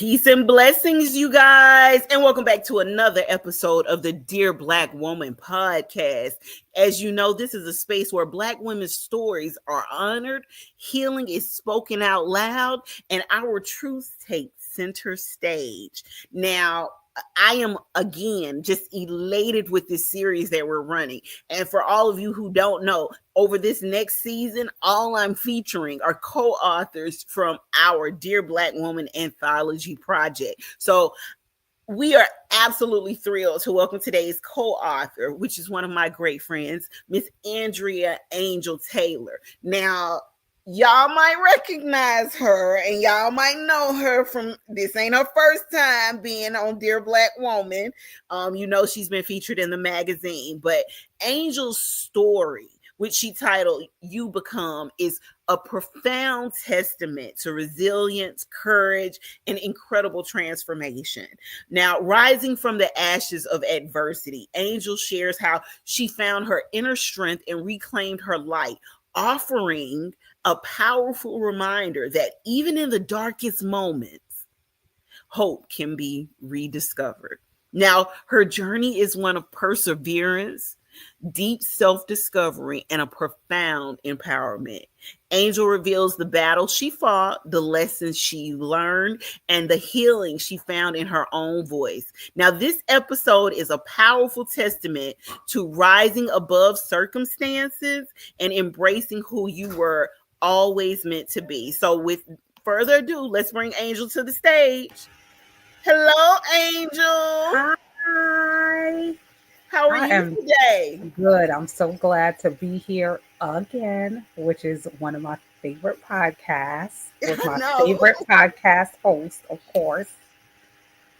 Peace and blessings, you guys, and welcome back to another episode of the Dear Black Woman podcast. As you know, this is a space where Black women's stories are honored, healing is spoken out loud, and our truth takes center stage. Now, I am again just elated with this series that we're running. And for all of you who don't know, over this next season, all I'm featuring are co-authors from our Dear Black Woman Anthology project. So we are absolutely thrilled to welcome today's co-author, which is one of my great friends, Miss Andrea Angel-Taylor. Now, y'all might recognize her and y'all might know her from, this ain't her first time being on Dear Black Woman. She's been featured in the magazine, but Angel's story, which she titled You Become, is a profound testament to resilience, courage, and incredible transformation. Now, rising from the ashes of adversity, Angel shares how she found her inner strength and reclaimed her light, offering a powerful reminder that even in the darkest moments, hope can be rediscovered. Now, her journey is one of perseverance, deep self-discovery, and a profound empowerment. Angel reveals the battle she fought, the lessons she learned, and the healing she found in her own voice. Now, this episode is a powerful testament to rising above circumstances and embracing who you were always meant to be. So with further ado, let's bring Angel to the stage. Hello, Angel. Hi. How are you today? Good. I'm so glad to be here again, which is one of my favorite podcasts, with my favorite podcast host, of course.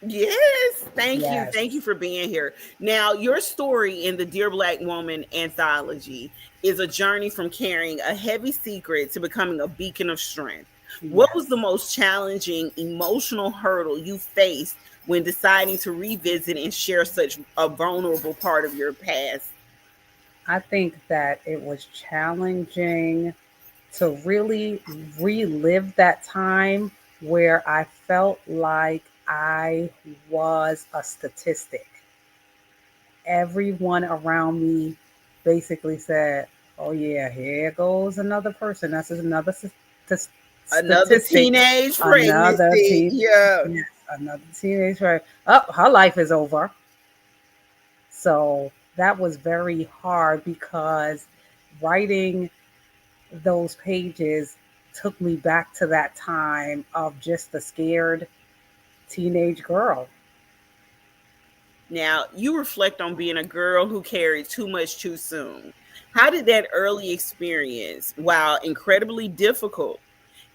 Yes. Thank you. Thank you for being here. Now, your story in the Dear Black Woman Anthology is a journey from carrying a heavy secret to becoming a beacon of strength. What was the most challenging emotional hurdle you faced when deciding to revisit and share such a vulnerable part of your past? I think that it was challenging to really relive that time where I felt like I was a statistic. Everyone around me basically said, "Oh yeah, here goes another person. That's another another teenage pregnancy." Another teenage pregnancy. Oh, her life is over. So that was very hard because writing those pages took me back to that time of just a scared teenage girl. Now, you reflect on being a girl who carried too much too soon. How did that early experience, while incredibly difficult,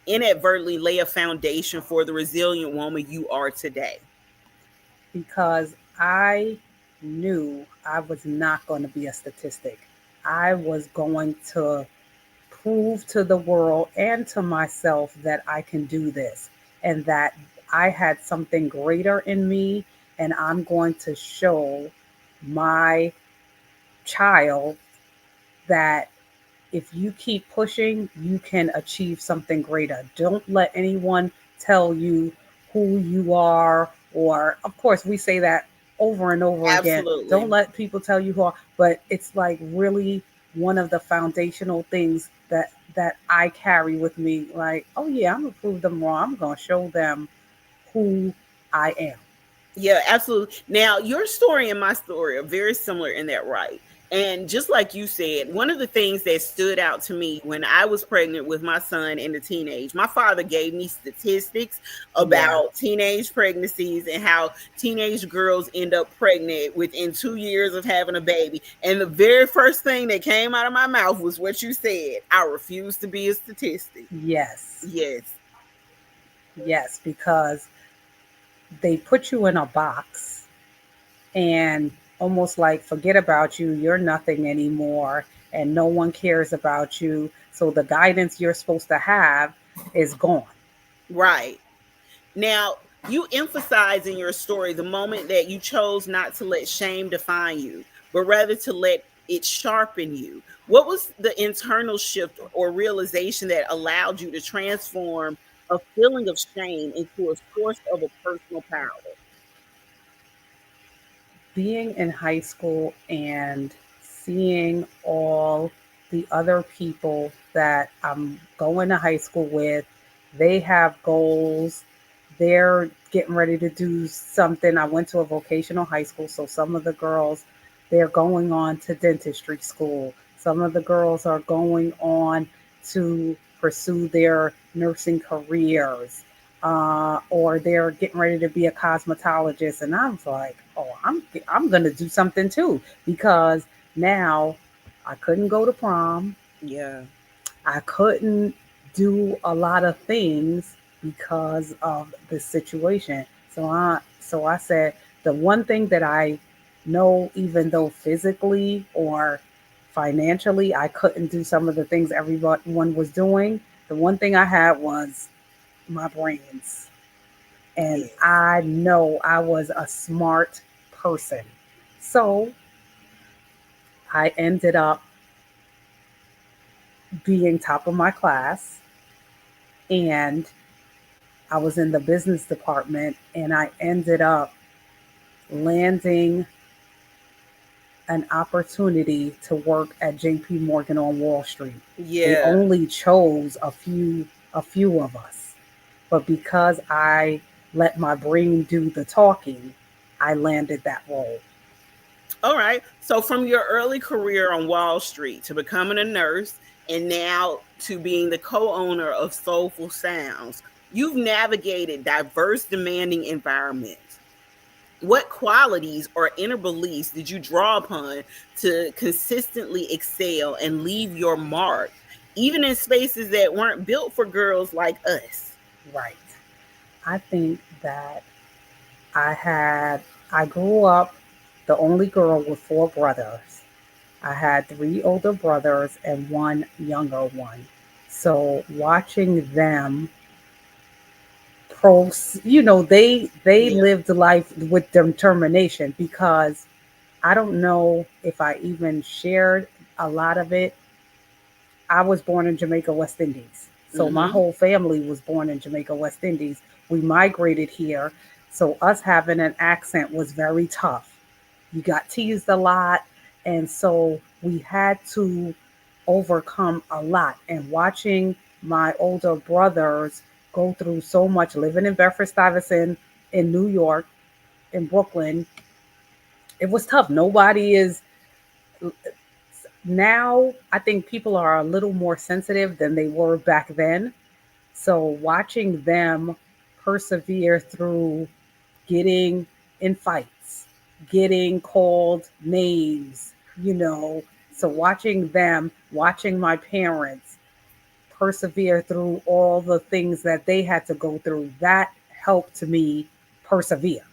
inadvertently lay a foundation for the resilient woman you are today? Because I knew I was not going to be a statistic. I was going to prove to the world and to myself that I can do this and that I had something greater in me, and I'm going to show my child that if you keep pushing, you can achieve something greater. Don't let anyone tell you who you are, or of course we say that over and over again. Don't let people tell you who are, but it's like really one of the foundational things that I carry with me. Like, oh yeah, I'm gonna prove them wrong. I'm gonna show them who I am. Yeah, absolutely. Now, your story and my story are very similar in that, right? And just like you said, one of the things that stood out to me when I was pregnant with my son in the teenage, my father gave me statistics about teenage pregnancies and how teenage girls end up pregnant within 2 years of having a baby. And the very first thing that came out of my mouth was what you said. I refuse to be a statistic. Yes. Yes. Yes, because they put you in a box and almost like forget about you, you're nothing anymore, and no one cares about you. So the guidance you're supposed to have is gone. Right. Now, you emphasize in your story the moment that you chose not to let shame define you, but rather to let it sharpen you. What was the internal shift or realization that allowed you to transform a feeling of shame into a source of a personal power? Being in high school and seeing all the other people that I'm going to high school with, they have goals. They're getting ready to do something. I went to a vocational high school, so some of the girls, they're going on to dentistry school. Some of the girls are going on to pursue their nursing careers, or they're getting ready to be a cosmetologist. And I was like, oh, I'm gonna do something too, because now I couldn't go to prom. Yeah. I couldn't do a lot of things because of the situation. So I said the one thing that I know, even though physically or financially I couldn't do some of the things everyone was doing, the one thing I had was my brains. And Yes. I know I was a smart person. So I ended up being top of my class, and I was in the business department, and I ended up landing an opportunity to work at JP Morgan on Wall Street. They Yeah. only chose a few of us. But because I let my brain do the talking, I landed that role. All right. So from your early career on Wall Street to becoming a nurse and now to being the co-owner of Soulful Sounds, you've navigated diverse, demanding environments. What qualities or inner beliefs did you draw upon to consistently excel and leave your mark, even in spaces that weren't built for girls like us? Right. I think that I had I grew up the only girl with four brothers. I had three older brothers and one younger one. So watching them they Yeah. lived life with determination, because I don't know if I even shared a lot of it. I was born in Jamaica, West Indies. So my Mm-hmm. whole family was born in Jamaica, West Indies. We migrated here. So us having an accent was very tough. You got teased a lot. And so we had to overcome a lot. And watching my older brothers go through so much, living in Bedford Stuyvesant, in New York, in Brooklyn, it was tough. Nobody is now. I think people are a little more sensitive than they were back then. So watching them persevere through getting in fights, getting called names, so watching my parents persevere through all the things that they had to go through, that helped me persevere.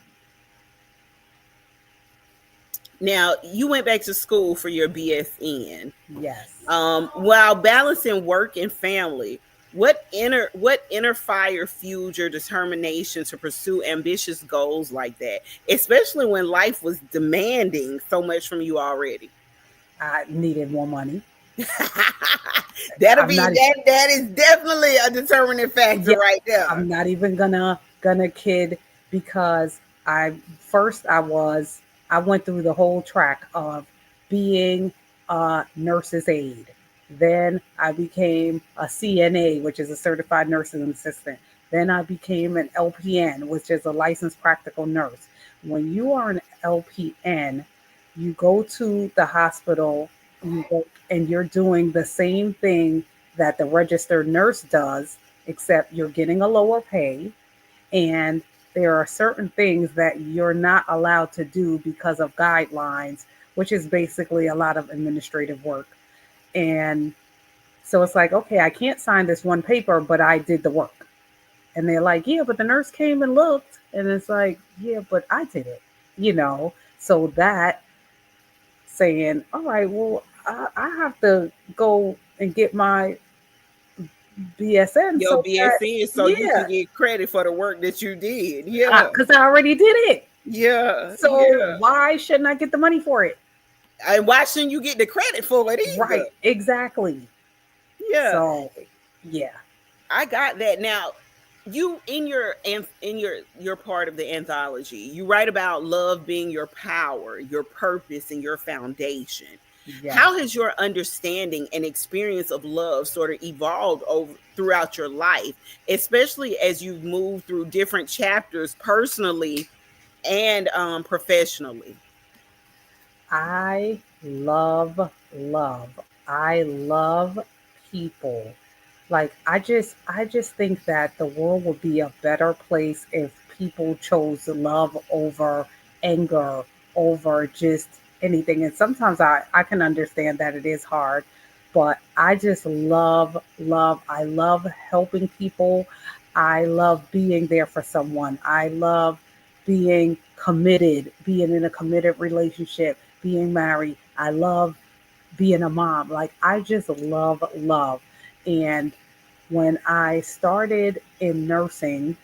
Now, you went back to school for your BSN. Yes. While balancing work and family, what inner fire fueled your determination to pursue ambitious goals like that, especially when life was demanding so much from you already? I needed more money. That'll I'm be not that is definitely a determining factor Yeah, right there. I'm not even gonna kid, because I went through the whole track of being a nurse's aide. Then I became a CNA, which is a certified nursing assistant. Then I became an LPN, which is a licensed practical nurse. When you are an LPN, you go to the hospital, and you're doing the same thing that the registered nurse does, except you're getting a lower pay, and there are certain things that you're not allowed to do because of guidelines, which is basically a lot of administrative work. And so it's like, okay, I can't sign this one paper, but I did the work. And they're like, yeah, but the nurse came and looked. And it's like, yeah, but I did it, So that saying, all right, well, I have to go and get my BSN, Your so that, BSN so you can yeah, get credit for the work that you did. Yeah. because I already did it. Yeah. So Yeah. why shouldn't I get the money for it? And why shouldn't you get the credit for it either? Right, exactly. Yeah. So, yeah. I got that. Now, You in your part of the anthology, you write about love being your power, your purpose, and your foundation. Yes. How has your understanding and experience of love sort of evolved over throughout your life, especially as you've moved through different chapters personally and professionally? I love love. I love people. Like I just think that the world would be a better place if people chose love over anger, over just anything. And sometimes I can understand that it is hard, but I just love. I love helping people. I love being there for someone. I love being committed, being in a committed relationship, being married. I love being a mom. Like I just love love. And when I started in nursing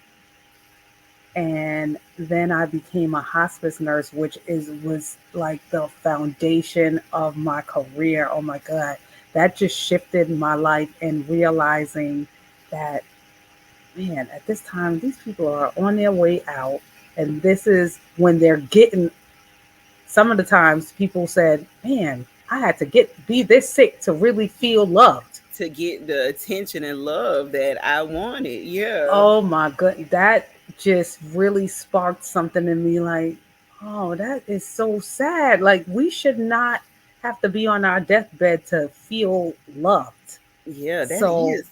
and then I became a hospice nurse, which is was like the foundation of my career. Oh my God. That just shifted my life and realizing that man, at this time these people are on their way out and this is when they're getting some of the times people said, man, I had to get be this sick to really feel loved. To get the attention and love that I wanted. Yeah. Oh my god, that just really sparked something in me like, oh, that is so sad. Like we should not have to be on our deathbed to feel loved. Yeah, that So is.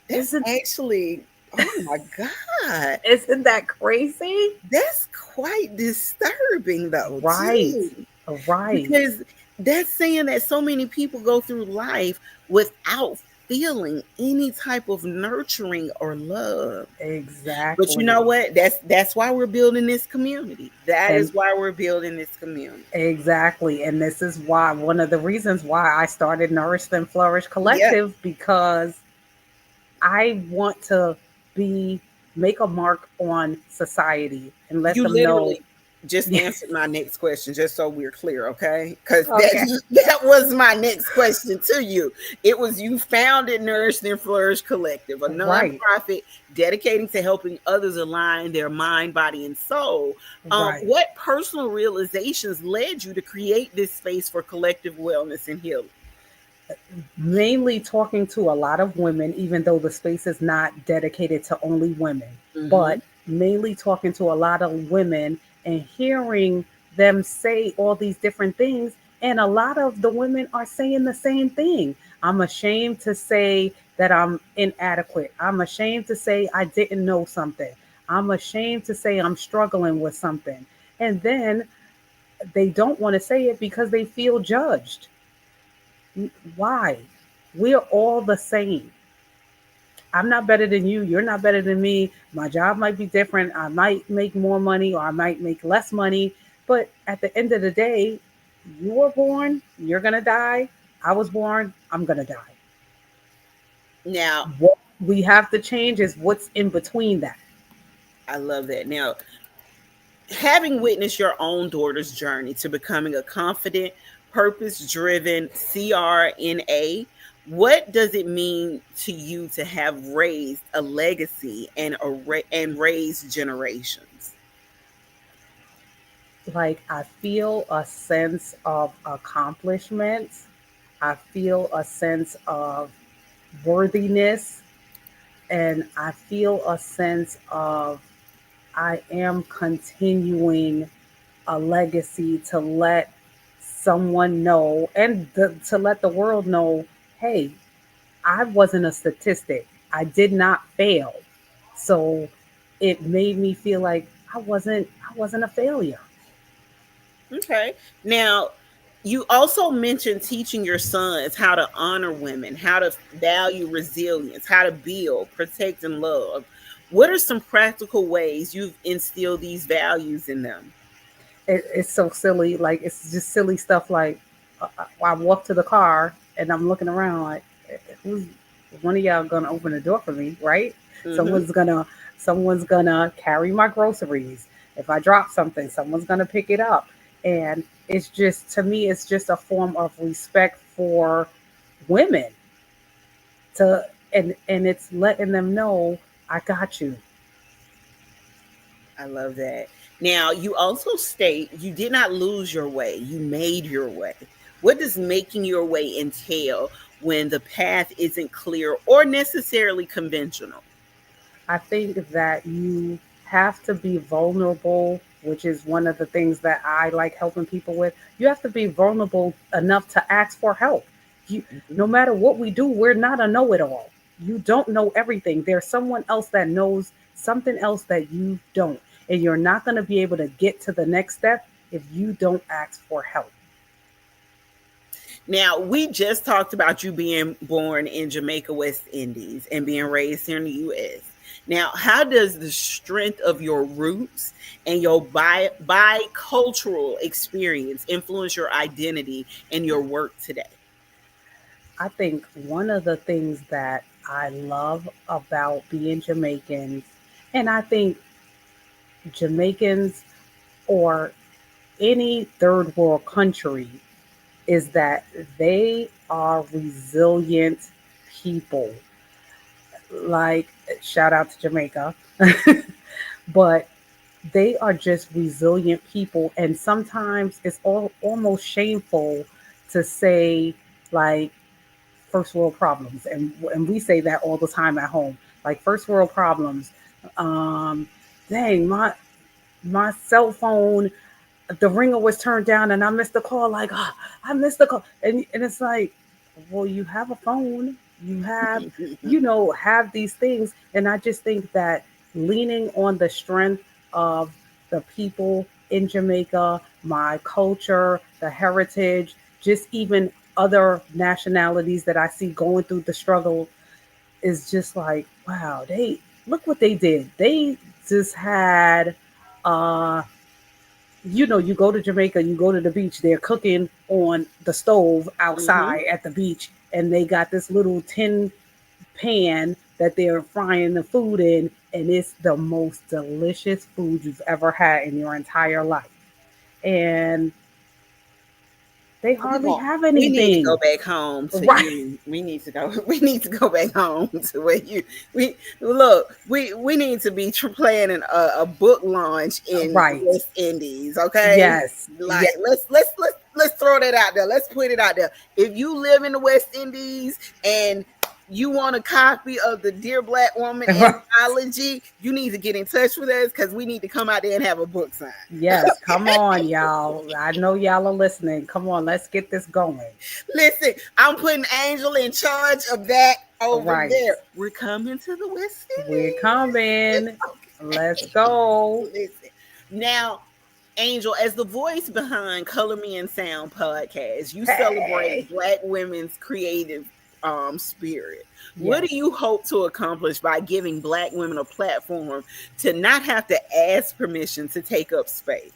That's isn't actually, oh my God. isn't that crazy? That's quite disturbing though, Right. too. Right. Because that's saying that so many people go through life without feeling any type of nurturing or love. But you know Exactly. what? That's why we're building this community. That And is why we're building this community. exactly. And this is why one of the reasons why I started Nourish and Flourish Yep. Collective because I want to be make a mark on society and let You them know. literally just Yeah. answered my next question, just so we're clear, okay? Because Okay. that was my next question to you. It was you founded Nourished and Flourish Collective, a Right. nonprofit dedicating to helping others align their mind, body, and soul. Right. What personal realizations led you to create this space for collective wellness and healing? Mainly talking to a lot of women, even though the space is not dedicated to only women, but Hmm. mainly talking to a lot of women and hearing them say all these different things. And a lot of the women are saying the same thing. I'm ashamed to say that I'm inadequate. I'm ashamed to say I didn't know something. I'm ashamed to say I'm struggling with something. And then they don't want to say it because they feel judged. Why? We're all the same. I'm not better than you. You're not better than me. My job might be different. I might make more money or I might make less money. But at the end of the day, you were born, you're going to die. I was born, I'm going to die. Now, What we have to change is what's in between that. I love that. Now, having witnessed your own daughter's journey to becoming a confident, purpose driven CRNA, what does it mean to you to have raised a legacy and raised generations? Like, I feel a sense of accomplishment, I feel a sense of worthiness, and I feel a sense of I am continuing a legacy to let someone know and to let the world know, hey, I wasn't a statistic. I did not fail. So it made me feel like I wasn't a failure. Okay. Now, you also mentioned teaching your sons how to honor women, how to value resilience, how to build, protect, and love. What are some practical ways you've instilled these values in them? It's so silly. Like it's just silly stuff. Like I walk to the car and I'm looking around like, who's one of y'all gonna open the door for me, right? Hmm. Someone's gonna carry my groceries. If I drop something, someone's gonna pick it up. And it's just to me, it's just a form of respect for women to and it's letting them know I got you. I love that. Now, you also state you did not lose your way, you made your way. What does making your way entail when the path isn't clear or necessarily conventional? I think that you have to be vulnerable, which is one of the things that I like helping people with. You have to be vulnerable enough to ask for help. You, Mhm. no matter what we do, we're not a know it all. You don't know everything. There's someone else that knows something else that you don't. And you're not going to be able to get to the next step if you don't ask for help. Now, we just talked about you being born in Jamaica, West Indies, and being raised here in the US. Now, how does the strength of your roots and your bicultural experience influence your identity and your work today? I think one of the things that I love about being Jamaicans, and I think Jamaicans or any third world country, is that they are resilient people. Like, shout out to Jamaica, but they are just resilient people. And sometimes it's almost shameful to say, like, first world problems. And we say that all the time at home, like first world problems. Um, Dang, my cell phone, the ringer was turned down and I missed the call. Like, oh, I missed the call. And it's like, well, you have a phone, you have, have these things. And I just think that leaning on the strength of the people in Jamaica, my culture, the heritage, just even other nationalities that I see going through the struggle is just like, wow, they look what they did. They just had uh you go to Jamaica, you go to the beach, they're cooking on the stove Hmm. outside at the beach, and they got this little tin pan that they're frying the food in, and it's the most delicious food you've ever had in your entire life. And they We hardly gon' have we need to go anything. back home to Right, you. We need to go. We need to go back home to where you. We look. We need to be planning a book launch in right. West Indies. Okay, Yes, like yes. let's throw that out there. Let's put it out there. If you live in the West Indies and you want a copy of the Dear Black Woman anthology, you need to get in touch with us because we need to come out there and have a book sign. Yes, come on, y'all. I know y'all are listening. Come on, let's get this going. Listen, I'm putting Angel in charge of that over Right. there. We're coming to the West We're Indies. coming. Let's go. Listen. Now, Angel, as the voice behind Color Me and Sound podcast, you celebrate Hey. Black women's creative spirit. What Yes. do you hope to accomplish by giving Black women a platform to not have to ask permission to take up space?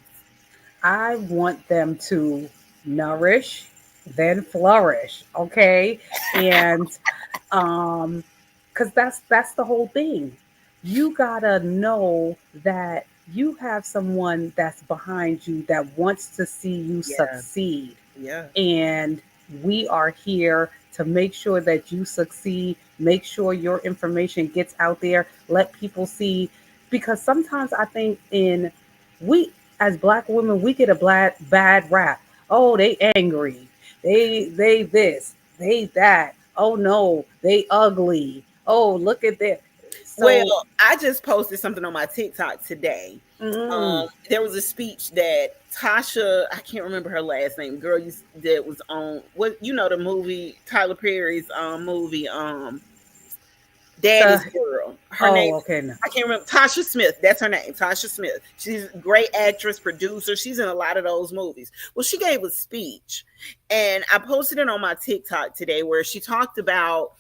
I want them to nourish, then flourish. Okay. And um, because that's the whole thing. You gotta know that you have someone that's behind you that wants to see you Yeah, succeed. yeah. And we are here to make sure that you succeed, make sure your information gets out there, let people see. Because sometimes I think we as black women, we get a bad rap. Oh, they angry. They this, they that. Oh no, they ugly. Oh, look at that. Well, So I just posted something on my TikTok today. mm, There was a speech that Tasha, I can't remember her last name, girl, that was on what the movie Tyler Perry's movie the Daddy's Girl. Her name, oh, okay, no. I can't remember. Tasha Smith. That's her name. Tasha Smith. She's a great actress, producer. She's in a lot of those movies. Well, she gave a speech, and I posted it on my TikTok today where she talked about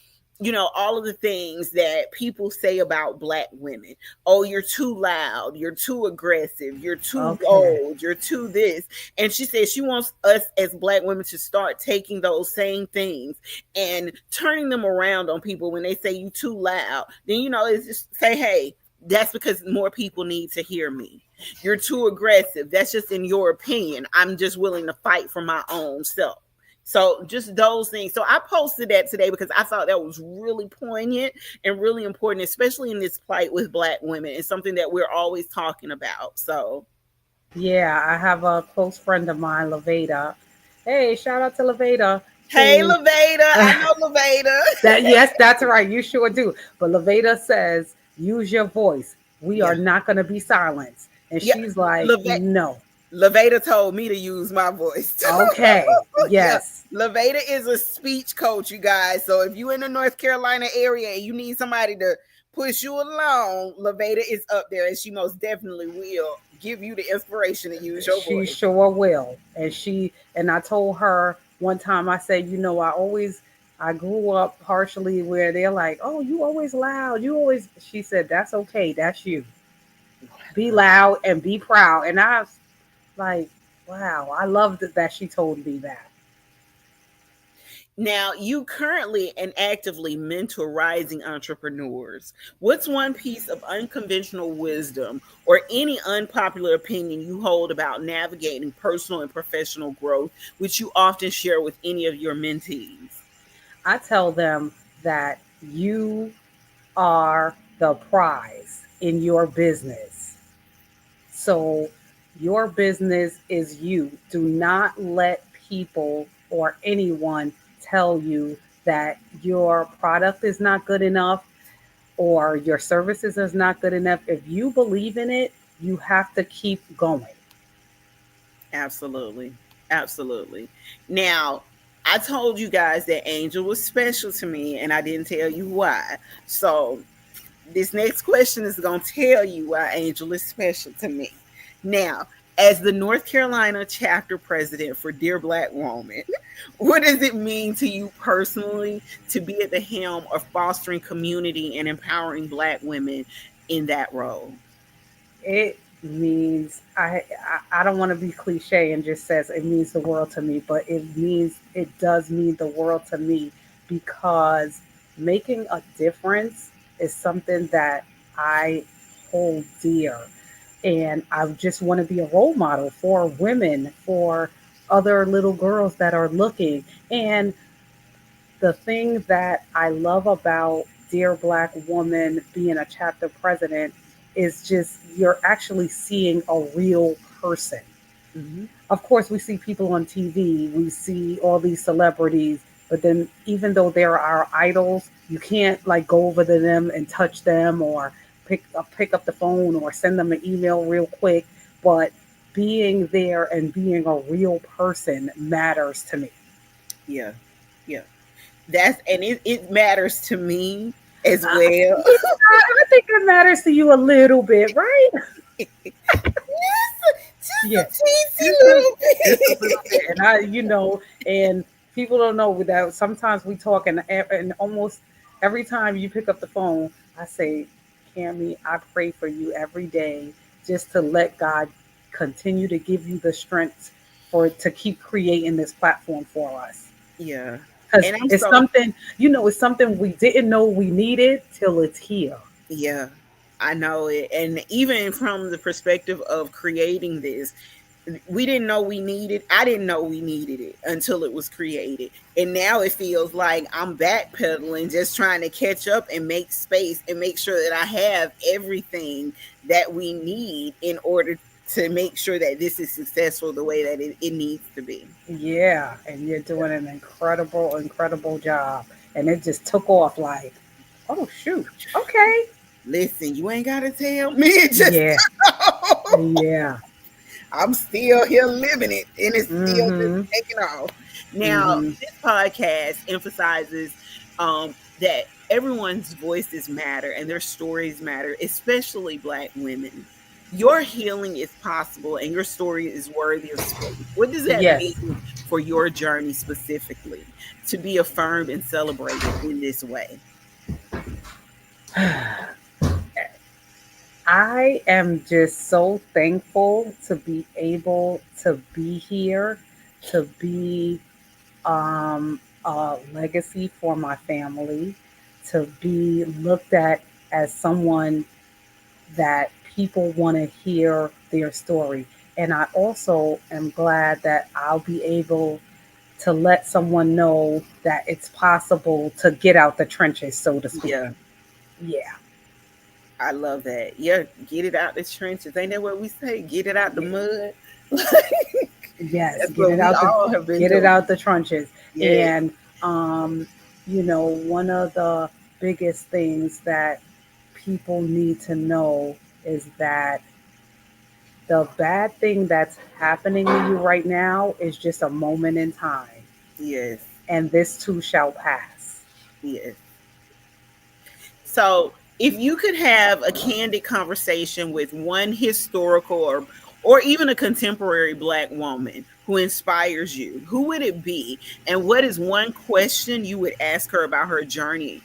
all of the things that people say about Black women. Oh, you're too loud, you're too aggressive, you're too Okay. bold, you're too this. And she said she wants us as Black women to start taking those same things and turning them around on people when they say you too loud. Then it's just say, hey, that's because more people need to hear me. You're too aggressive. That's just in your opinion. I'm just willing to fight for my own self. So just those things. So I posted that today because I thought that was really poignant and really important, especially in this plight with Black women. It's something that we're always talking about. So Yeah, I have a close friend of mine, Laveda. Hey, shout out to Laveda, hey, who Laveda, I know Laveda. that yes, that's right, you sure do. But Laveda says, use your voice. We Yeah, are not going to be silenced. And yeah. she's like, Lave- no. Laveda told me to use my voice too. Okay, Yeah. yes. Laveda is a speech coach, you guys. So if you in the North Carolina area and you need somebody to push you along, Laveda is up there and she most definitely will give you the inspiration to use your She voice. sure will. And I told her one time, I said, I grew up partially where they're like, oh, you always loud. You always, she said, that's okay. That's you. Be loud and be proud. And I was like, wow, I loved that she told me that. Now, you currently and actively mentor rising entrepreneurs. What's one piece of unconventional wisdom or any unpopular opinion you hold about navigating personal and professional growth, which you often share with any of your mentees? I tell them that you are the prize in your business. So your business is you. Do not let people or anyone tell you that your product is not good enough or your services is not good enough. If you believe in it, you have to keep going. Absolutely. Absolutely. Now, I told you guys that Angel was special to me and I didn't tell you why. So, this next question is going to tell you why Angel is special to me. Now, as the North Carolina chapter president for Dear Black Woman, what does it mean to you personally to be at the helm of fostering community and empowering Black women in that role? It means I don't want to be cliche and just says it means the world to me, but it does mean the world to me because making a difference is something that I hold dear, and I just want to be a role model for women, for other little girls that are looking. And the thing that I love about Dear Black Woman being a chapter president is just you're actually seeing a real person. Mm-hmm. Of course, we see people on TV, we see all these celebrities, but then even though they're our idols, you can't like go over to them and touch them or pick up the phone or send them an email real quick. But being there and being a real person matters to me. Yeah. Yeah. It matters to me as Uh, well. yeah, I think it matters to you a little bit, right? Just a Yeah, teensy just a, little just a little bit. bit. And and people don't know that sometimes we talk, and almost every time you pick up the phone, I say, Cammy, I pray for you every day, just to let God continue to give you the strength to keep creating this platform for us. Yeah. Because And I'm it's so something, it's something we didn't know we needed till it's here. yeah, I know it. And even from the perspective of creating this, we didn't know we needed I didn't know we needed it until it was created. And now it feels like I'm backpedaling, just trying to catch up and make space and make sure that I have everything that we need in order to make sure that this is successful the way that it needs to be. Yeah, and you're doing an incredible, incredible job. And it just took off like, oh shoot, okay. Listen, you ain't gotta tell me. It just Yeah, yeah. I'm still here living it, and it's still just Mm-hmm. taking off. Now, Mm-hmm. this podcast emphasizes that everyone's voices matter and their stories matter, especially Black women. Your healing is possible, and your story is worthy of space. What does that Yes. mean for your journey specifically to be affirmed and celebrated in this way? I am just so thankful to be able to be here, to be a legacy for my family, to be looked at as someone that people want to hear their story. And I also am glad that I'll be able to let someone know that it's possible to get out the trenches, so to speak. Yeah, Yeah. I love that. Yeah, get it out the trenches. Ain't that what we say? Get it out the Yeah. mud. Yes, That's what we all have been get it doing. out the trenches. Yes, And um, one of the biggest things that people need to know is that the bad thing that's happening to you right now is just a moment in time, yes, and this too shall pass. yes. So, if you could have a candid conversation with one historical or even a contemporary black woman who inspires you, who would it be? And what is one question you would ask her about her journey?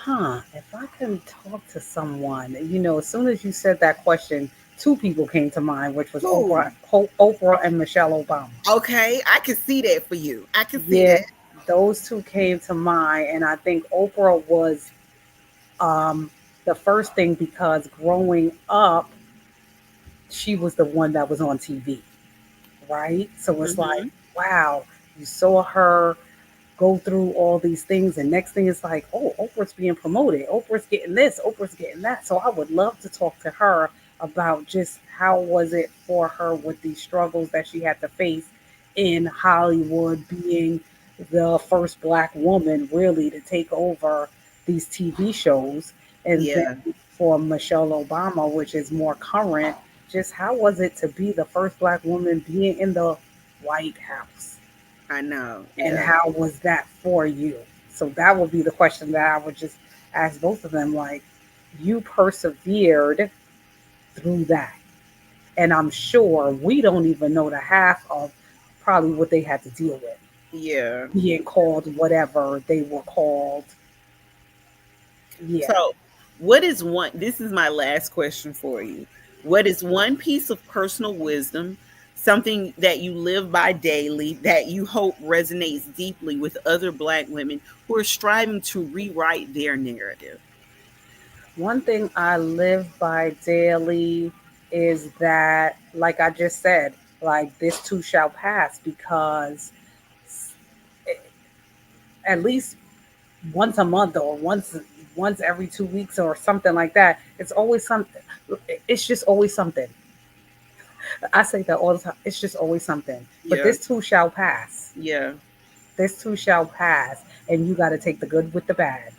If I can talk to someone, as soon as you said that question, two people came to mind, which was Who? Oprah and Michelle Obama. Okay, I can see that for you. I can see Yeah, that. those two came to mind, and I think Oprah was um, the first thing because growing up, she was the one that was on TV, right? So it's like, Hmm. wow, you saw her go through all these things, and next thing is like, oh, Oprah's being promoted, Oprah's getting this, Oprah's getting that. So I would love to talk to her about just how was it for her with these struggles that she had to face in Hollywood, being the first black woman really to take over these TV shows, and then Yeah, for Michelle Obama, which is more current, just how was it to be the first black woman being in the White House? I know. And Yeah, how was that for you? So that would be the question that I would just ask both of them. Like, you persevered through that, and I'm sure we don't even know the half of probably what they had to deal with, yeah. being called whatever they were called. Yeah. So, what is one? This is my last question for you. What is one piece of personal wisdom, something that you live by daily, that you hope resonates deeply with other Black women who are striving to rewrite their narrative? One thing I live by daily is that, like I just said, like this too shall pass, because at least once a month or once every 2 weeks or something like that. It's always something. It's just always something. I say that all the time. It's just always something. But Yeah, this too shall pass. yeah, This too shall pass, and you got to take the good with the bad.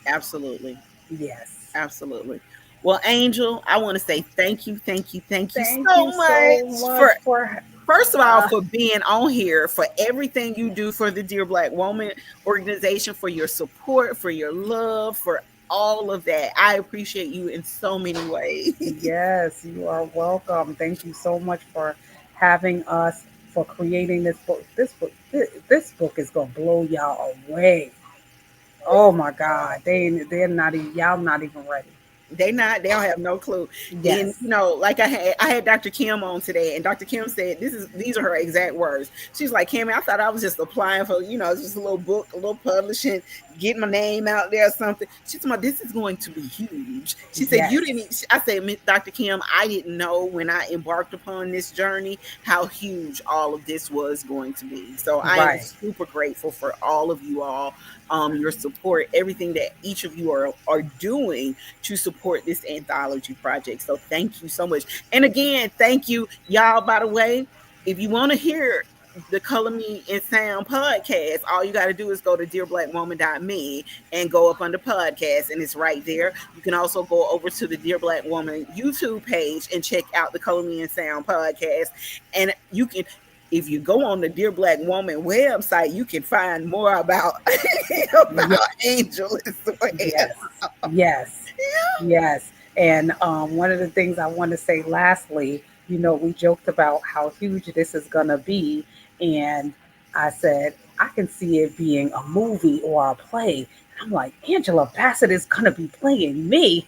absolutely. Yes. Absolutely. Well, Angel, I want to say thank you, thank you, thank you Thank you so so much for, much for. first of all, Uh, for being on here, for everything you do for the Dear Black Woman organization, for your support, for your love, for all of that. I appreciate you in so many ways. yes, you are welcome. Thank you so much for having us, for creating this book. This book is gonna blow y'all away. Oh my God, they're not even, y'all not even ready. They don't have no clue. And Yes, like I had Dr. Kim on today, and Dr. Kim said these are her exact words. She's like, Kim, I thought I was just applying for, just a little book, a little publishing, get my name out there or something. She's like, this is going to be huge. She said, you didn't yes, I said, Dr. Kim, I didn't know when I embarked upon this journey how huge all of this was going to be. So I am right. super grateful for all of you all, your support, everything that each of you are doing to support this anthology project. So thank you so much. And again, thank you, y'all. By the way, if you want to hear the Color Me and Sound podcast, all you got to do is go to dearblackwoman.me and go up under podcast, and it's right there. You can also go over to the Dear Black Woman YouTube page and check out the Color Me and Sound podcast. And you can, if you go on the Dear Black Woman website, you can find more about Ye- Angel as well. yes, yes, yes. And one of the things I want to say lastly, we joked about how huge this is going to be. And I said, I can see it being a movie or a play. I'm like, Angela Bassett is going to be playing me.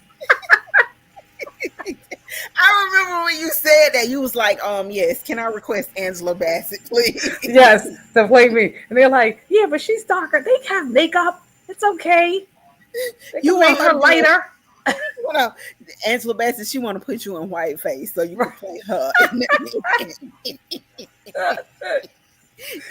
I remember when you said that, you was like, yes, can I request Angela Bassett, please? Yes, to play me. And they're like, yeah, but she's darker. They have makeup. It's okay. They You can make want her her to be lighter. hold on. Angela Bassett, she want to put you in white face so you could play her.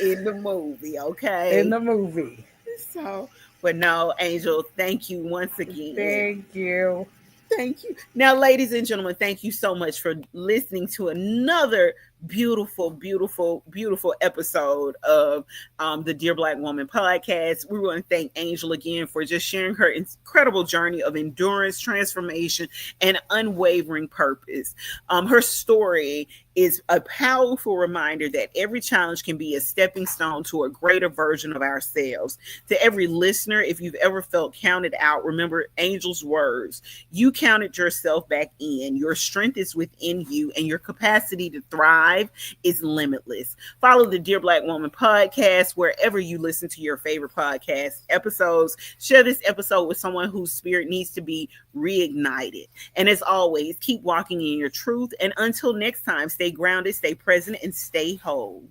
in the movie, In okay? the movie. So, but no, Angel, thank you once again. Thank you. Thank you. Now, ladies and gentlemen, thank you so much for listening to another beautiful, beautiful, beautiful episode of the Dear Black Woman podcast. We want to thank Angel again for just sharing her incredible journey of endurance, transformation, and unwavering purpose. Her story is a powerful reminder that every challenge can be a stepping stone to a greater version of ourselves. To every listener, if you've ever felt counted out, remember Angel's words. You counted yourself back in. Your strength is within you, and your capacity to thrive is limitless. Follow the Dear Black Woman podcast wherever you listen to your favorite podcast episodes. Share this episode with someone whose spirit needs to be reignited. And as always, keep walking in your truth. And until next time, stay grounded, stay present, and stay whole.